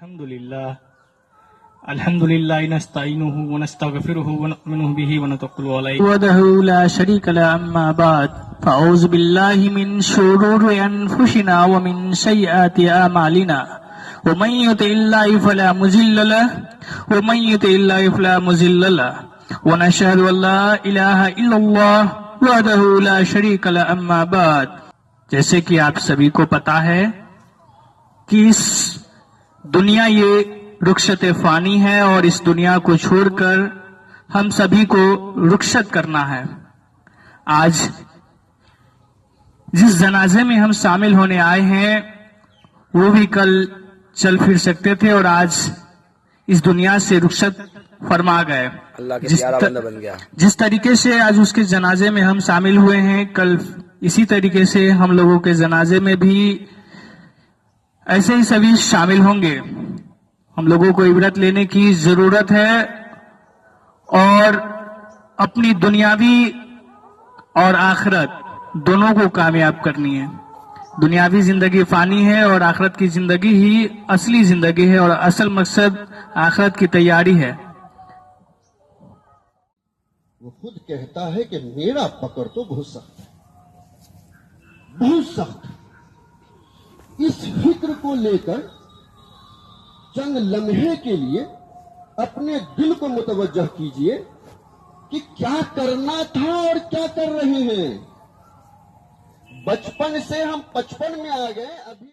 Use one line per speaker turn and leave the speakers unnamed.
الحمد لله نستعينه ونستغفره ونؤمن به ونتوكل عليه
وحده لا شريك له أما بعد فأعوذ بالله من شرور أنفسنا ومن سيئات أعمالنا ومن يطع الله فلا مضل له ومن يطع الله فلا مضل له ونشهد أن لا إله إلا الله وحده لا شريك له أما بعد. جیسے کہ آپ سبھی کو پتا ہے کہ اس دنیا یہ رخصت فانی ہے اور اس دنیا کو چھوڑ کر ہم سبھی کو رخصت کرنا ہے. آج جس جنازے میں ہم شامل ہونے آئے ہیں وہ بھی کل چل پھر سکتے تھے اور آج اس دنیا سے رخصت فرما گئے.
اللہ کے پیارا بندہ بن گیا.
جس طریقے سے آج اس کے جنازے میں ہم شامل ہوئے ہیں کل اسی طریقے سے ہم لوگوں کے جنازے میں بھی ایسے ہی سبھی شامل ہوں گے. ہم لوگوں کو عبرت لینے کی ضرورت ہے اور اپنی دنیاوی اور آخرت دونوں کو کامیاب کرنی ہے. دنیاوی زندگی فانی ہے اور آخرت کی زندگی ہی اصلی زندگی ہے اور اصل مقصد آخرت کی تیاری ہے.
وہ خود کہتا ہے کہ میرا پکڑ تو بہت سخت ہے، بہت سخت. اس فکر کو لے کر چند لمحے کے لیے اپنے دل کو متوجہ کیجئے کہ کیا کرنا تھا اور کیا کر رہے ہیں. بچپن سے ہم 55 میں آ گئے. ابھی